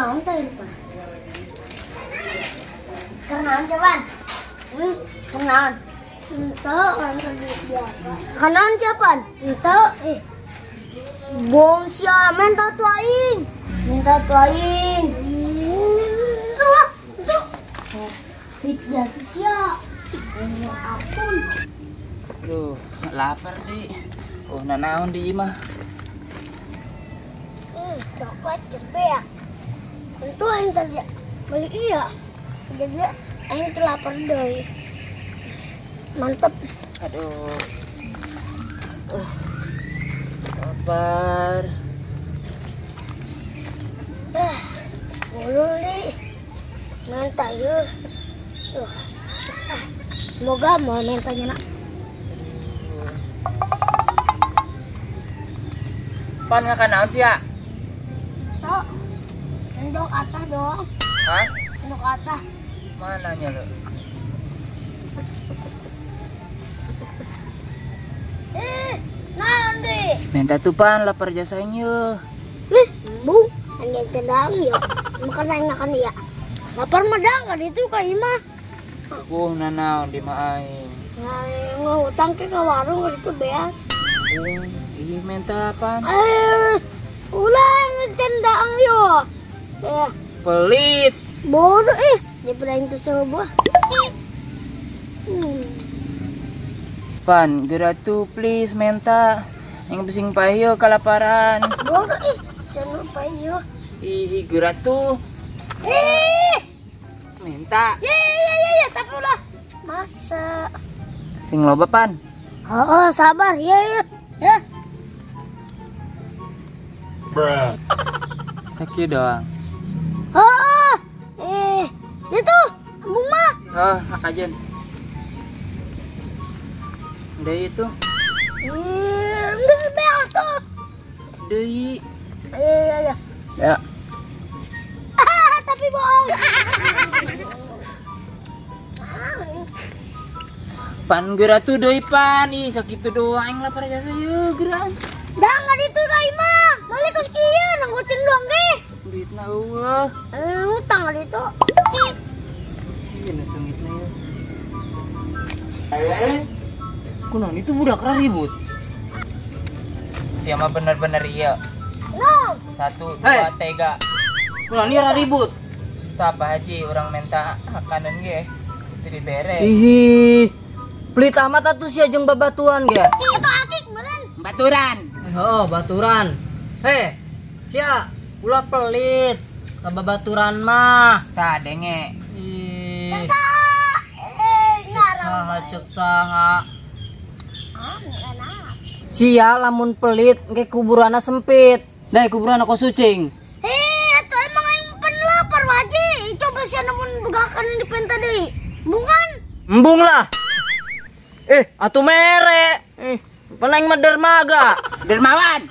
naon teh Pan? Kenaon siapa? Kenaon? Ente orang kerja biasa. Kenaon siapa? Ente bong sia minta tuaing. Minta tuaing. Tuh. Biasa sia. Ampun. Aduh, lapar di. Oh, nanaon di mah. Coklat kespeak. Tentu yang tadi beli iya. Jadi yang terlapar deh. Mantep. Aduh. Lapar. Mulu nih. Minta yuk. Semoga mau mintanya nak. Pan nggak naon sih ya? Tok. Endok atas doang. Hah? Endok atas. Mananya lo? Nanti. Minta tuh pan, lapar jasanya. Bu, hanya sedang ya. Makan enakan ya. Lapar medang kan itu kak Ima. Nanaon di main. Ngutang ke warung itu beas. Iya minta pan. Ulang cendang yo. Ya. Pelit. Bodoh dia pernah itu sebuah. Pan, gerak tuh please minta. Yang bising payo kelaparan. Bodoh sana payo. Ih, gerak tuh. Minta. Ya, tapi lah. Maksa. Sing loba pan. Oh, sabar. Ya. Bruh. Sakit doang. Oh, itu Ambung mah. Oh, hak aja. Udah itu. Enggak sebel tuh. Deui. Ya. Ya. Tapi bohong. Pan gerak tuh deui pan. Ih, sakit tuh doang yang lapar jasa yeuh gerak. Dah nggak itu kak Ima. Balik ke sekian, ngoceng doang deh. Duitna eueuh. Utang nggak itu. Iya, sengitna ya. Kunaon itu budak ribut. Siapa bener-bener iya. No. 1, 2, 3. Kunaon ieu ribut? Itu apa haji orang minta hakanan ge. Itu dibere. Ih. Pelit amat atuh sia jeung babatuan ge. Itu akik meren. Baturan. Oh, baturan. Sia, ulah pelit. Babaturan mah. Tah denge. Ih. Ngarang. Cek saha. Enak. Sia lamun pelit engke kuburanna sempit. Dai kuburanna ko sucing. Itu emang yang penelapar waji. Coba sih namun bukakan di penta deh. Bukan? Embung lah. Atuh mere. Peneng mah dermaga. Dermawan.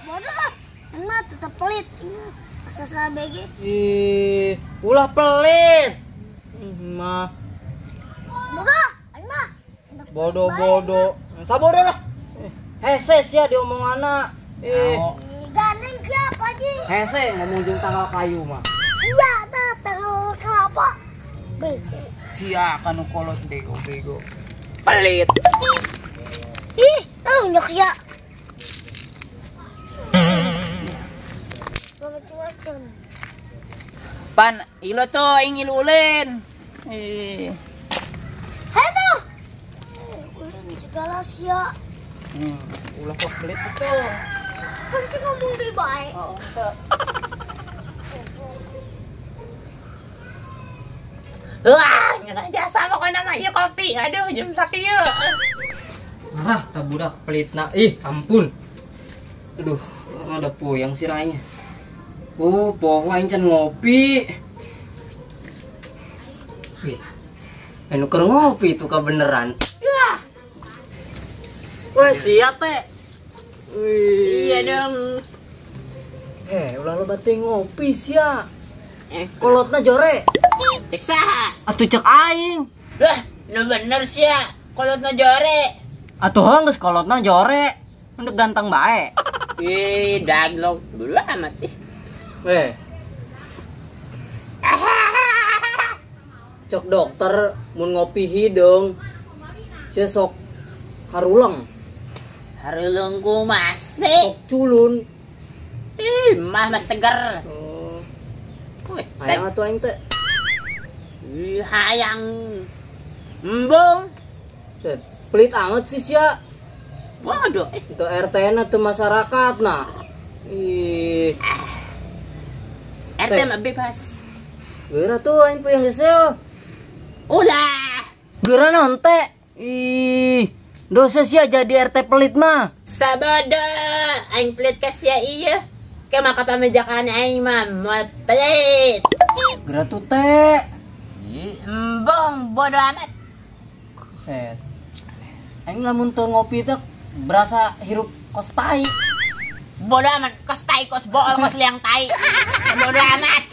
Bodoh. Emang tetap pelit. Asal BG. Ulah pelit. Mah Bodoh. Emang. bodoh. Sabodo lah. Hese sia diomonganna. Gandeng siapa Ji? Hese ngomong jeung tanggal kayu mah. Iya, tanggal kelapa. Sia kanu kolot bego. Pelit. Ih, nyok ya. Macam-macam. Pan, ilo tuh yang ngilulen. Hei tuh. Ulin segala sia. Ulah kok pelit itu. Kan sih ngomong di baik. Oh, enggak. Wah, ngena jasa pokoknya mah ieu kopi. Aduh, jam sakit yeuh. Tak budak pelitna. Ampun. Aduh, rada puyeng sirahnya. Poho aing can ngopi. Anu keur ngopi itu kebeneran. Wah, sia teh. Iya dong. Ulah lo bati ngopi sia. Kolotna jore. Cek saha? Atuh cek aing. Lah, lu bener sih ya. Kolotna jore. Atuh geus kolotna jore. Untuk ganteng bae. Daglog dulu amat ih. Cok dokter mun ngopi hidung. Sia sok harulang. Harulung ku masih. Sok culun. Mas seger. Oh, Wih, hayang atuh aing teh. hayang. Embung. Set, pelit amat sih sia. Waduh. Itu RT na teu masyarakat nah. Ih, RT mah bebas. geura tuh aing puyang seseo. Ulah. Geura naon teh? Ih, dosa sia jadi RT pelit mah. Sabada. Aing pelit kasih iya. Ke maka pamajakan aing mah moal pelit. Geura tuh teh. Embung bodo amat. Set. Aing lamun teu ngopi teh berasa hirup kos tai. Bodo amat. Kos tai, kos bool, kos liang tai. Bodo amat.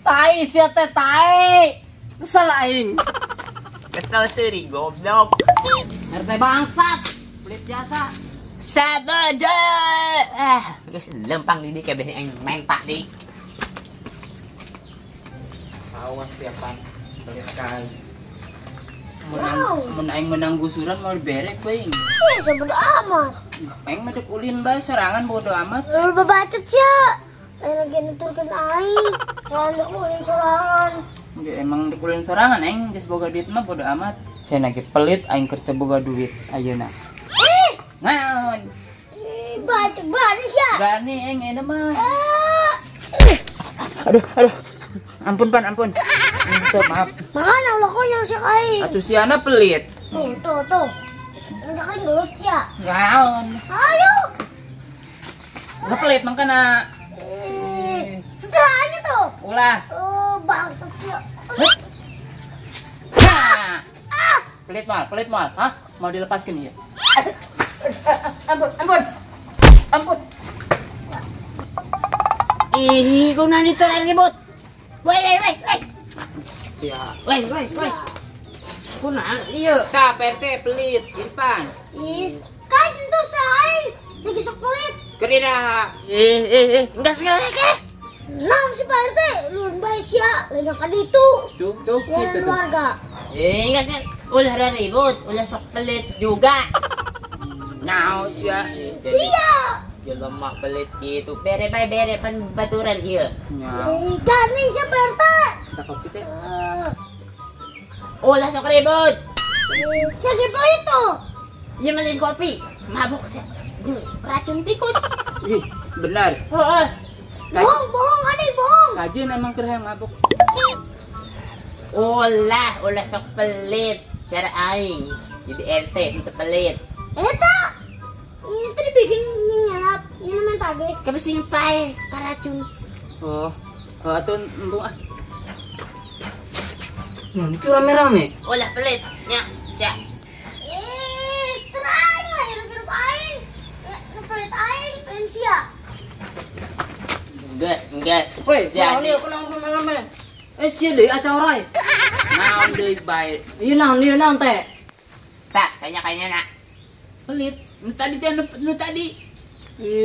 Tai sia teh tai. Kesel aing. Kesel seri goblok. RT bangsat. Pelit jasa. Sabada. Guys, lempang di kabeh aing main tak di. Awas siapan. Pelit kai. Mun aing menang gusuran mau berek bae. Bodo amat. Aing medek ulin bae sorangan bodo amat. Lu babacet ya. Aing lagi nuturkeun aing. Soalnya aku yang sorangan. Ya, emang dikulin sorangan aing geus boga duit mah bodo amat. Saya lagi pelit aing keur teu boga duit ayeuna. Naon? Bacet baris ya. Berani aing eta mah. Ah. Aduh. Ampun pan, ampun. Maaf. Makanya ulah kok yang si aing. Atuh si Ana pelit. Tuh. Jangan gelut ya. Naon? Ayo. Udah pelit makana. Setelah aja tuh. Ulah. Bangsat sih. Nah. Pelit mal. Hah? Mau dilepaskan ya? Ampun. Ih, kau nanti terang ribut. Woi. Siap. Woi. Kuna iya. Ka PRT pelit, Irfan. Kan itu aing. Segi sok pelit. Kerida. Enggak segala ke. Nah, si Pak RT, lu baik sia, lain ka ditu. Tuh Ya gitu tuh. keluarga. Enggak sih. Ulah ribut, ulah sok pelit juga. Now sia. Sia. Jelema pelit gitu. Bere pan baturan ieu. Kan nih si Pak RT. Tak kopi teh. Ulah sok ribut. Segi pelit tuh. Iya malin kopi. Mabuk sih. Racun tikus. Ih, benar. Bohong, adik bohong. Kajian emang keur hayang mabuk. Ulah sok pelit. Cara aing jadi RT untuk pelit. Eta. Ini tadi bikin nyelap, minuman tadi. Kebesimpai karacun. Oh, atuh embung ah. Nah, itu rame-rame. Ulah pelit. Nya, sia. Teraing lah hirup aing. Pelit aing, pengen sia. Gas. Woi, naon Jadi ieu kenapa rame-rame? Sia deui acara. naon deui bae. Ieu naon teh? Tak, kayaknya nak. Pelit. Nu tadi. Emang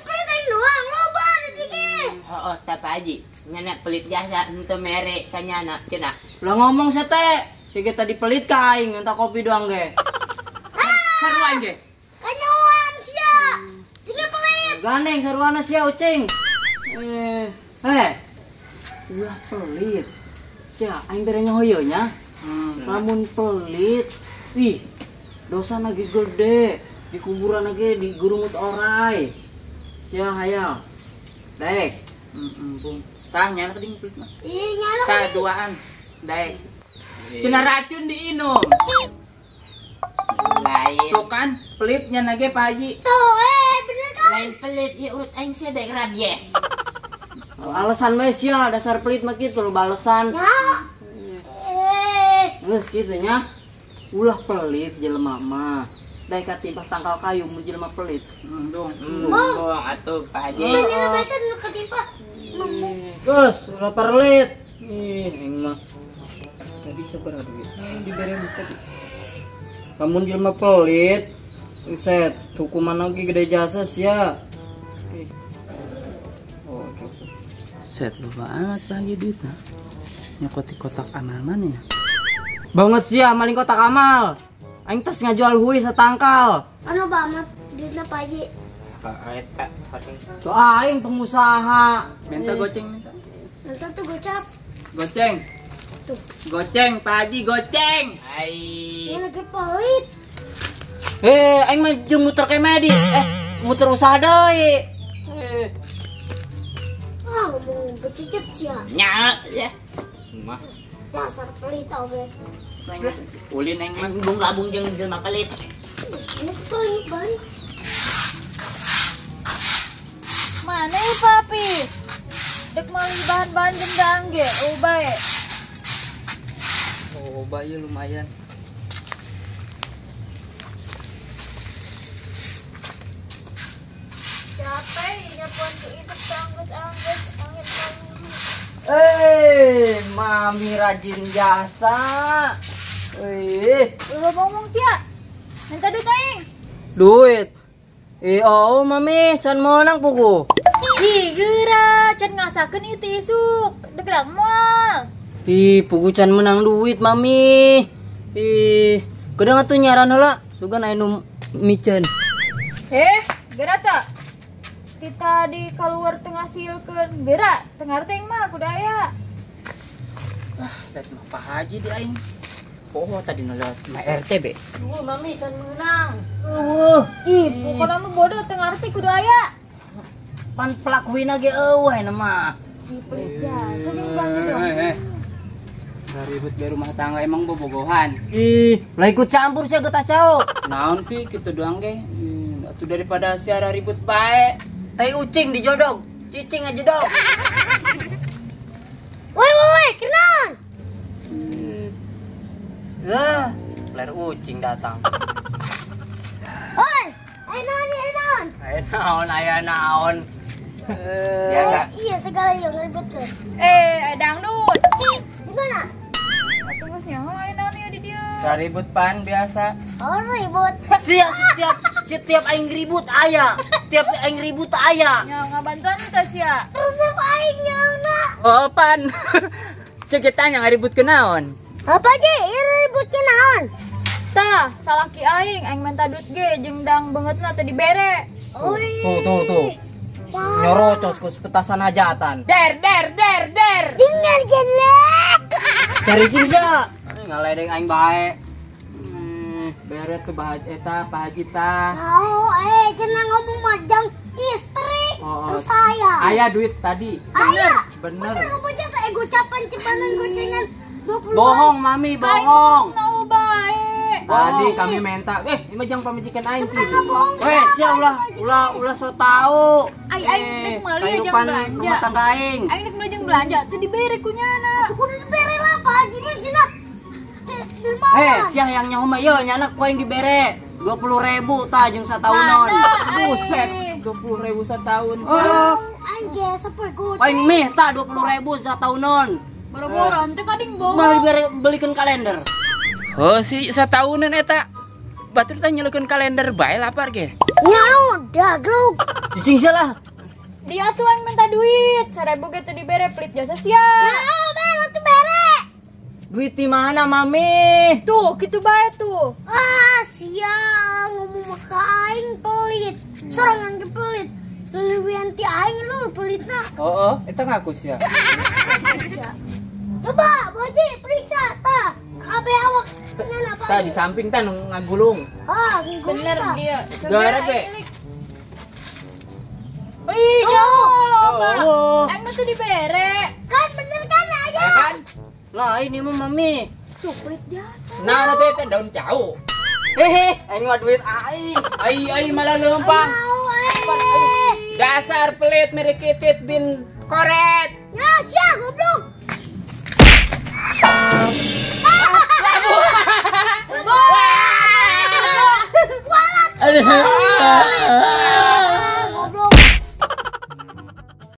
pelit aing doang, loba ada dikit. Oh, tak aji. Nyana pelit jasa henteu mere kanyana cenah. Lah ngomong saya teh, sige tadi pelit ka aing minta kopi doang ge. Saruan ge. Kanyawan sia. Sige pelit. Gandeng saruana sia ucing. Ulah pelit. Sia aing bere nyahoyeuh nya. Lamun pelit, ih dosa lagi gede. Di kuburan lagi digurungut orai. Sia hayang. Dek. Bung. Tah nyana keding pelit mah. Ih, nyala Tah duaan. Daek. Cenah racun diinum. Lain. Tuh kan pelitnya nage Pak Haji. tuh, bener kan? Lain pelit ieu urut aing sia daek rabies. Alasan we sia dasar pelit mah kitu lo balesan. Ya. Geus kitu nya. Ulah pelit jelema mah. Daek katimpah tangkal kayu mun jelema pelit. Dong. Atuh Pak Haji. Bukan nyala beta nu ketimpa. Geus ulah pelit. Aing mah tadi seberapa duit? Dibere tadi. Lamun jelema pelit Set, hukuman lagi gede jasa sia. Oh, cukup. Set lu banget bagi duitnya. Nyokoti kotak aman ya. Banget sia maling kotak amal. Aing tas ngajual hui setangkal. Anu banget duitnya Pak Haji. Tuh aing pengusaha. Minta goceng minta. Nanti tuh gocap. Goceng. Tuh. Goceng, Pak Haji goceng. Ini lagi pelit. Aing mah jeung muter kemedi. Muter usaha deui. Ah, ngomong becicit sih ya. Nya ya. Mah. Dasar pelit tau be. Ulin aing mah bung labung jeung jelema pelit. Ini pelit balik. Mana ya papi? Dek mali bahan-bahan gendang ge, bae. Oh, bayi lumayan. Siapa ya pun itu anggus-anggus angin kamu. Mami rajin jasa. Lu ngomong sia. Minta duit aing. Duit. Oh mami, can menang pugu. Ih, geura, can ngasakeun ieu teh isuk. Degrang moal. Pugu can menang duit mami. Kadang atuh nyaran heula, sugan aya nu micen. Geura teh. Kita di keluar tengah silkeun. Geura, tengah teh mah kudu aya. Dat mah Pak Haji di aing. Oh, tadi nolak mah RT be. Mami can menang. Ih, pokona nu bodoh tengah teh kudu aya. Pan pelakuin ge eueuh nama. Si pelit jasa jeung belanja dong. Udah ribut di rumah tangga emang bobogohan. Lah ikut campur sia getah cao. Naon sih gitu doang ge. Atuh daripada siara ribut bae. Tai ucing dijodog. Cicing aja dong. Woi, kenaon? Ler ucing datang. Oi, naon. Aya naon. Biasa. Iya segala yang ribet tuh. Dangdut. Di mana? Tunggu nyaho aya naon ya di dieu. Ribut pan biasa. Oh, ribut. Setiap aing ribut aya. Tiap aing ribut aya. Nya ngabantuan teh sia. Resep aing nyauna. Oh, pan. Cek kita nya ngaribut ke naon. Apa aja? Ini ributnya naon? Tah, salaki aing minta duit ge jeung dang beungeutna teh dibere. Tuh. Nyorocos ku petasan hajatan. Der. Dengar gelek. Cari cinta. Ngaledeng aing bae. Beret ke Pak Haji tah. Cenah ngomong madang istri. Oh, Saya. Aya duit tadi. Ayah. Bener. Udah bocah saya gocapan cipanan gocengan 20. Bohong mami, bohong. Nau bae. Tadi kami minta. Ini mah jang pamajikan aing kitu. Sia ulah so tau. Aing dek meuli jeung Kehidupan belanja. rumah tangga aing. Aing dek meuli jeung belanja teh dibere ku nyana. Kudu dibere lah Pak Haji mah cenah. Di mana? Sia yang nyaho mah ieu nyana ku aing dibere 20.000 tah jeung satahunon. Buset, 20.000 setahun. Aing ge sapoe gocengan. Aing meh tah 20.000 satahunon. Boro-boro teh kading bohong. Mah belikan kalender. Oh, si satahunan eta. Batur teh nyeleukeun kalender bae lapar ge. Ya udah, gluk. Cicing salah. Dia tuh yang minta duit. 1.000 ge teh dibere pelit jasa sia. Bere tuh bere. Duit di mana mami? Tuh, kitu bae tuh. Siang ngomong maka aing pelit. Sorangan ge pelit. Leuwih ti aing lu pelitna. Oh, eta ngaku sia. Coba, Boji, periksa tah. Kabeh awak kenapa apa? Tah di samping tah nu ngagulung. Bener dia. Gara be. Ih, jauh loba. Oh. Aing mah tuh dibere. Kan bener kan aya? Ya kan? Lah ini mah mami. Tuh, pelit jasa. Nah, teh daun jauh. Aing mah duit aing. Ai malah leumpah. Dasar pelit merikitit bin koret. Ya, siap goblok. Aduh.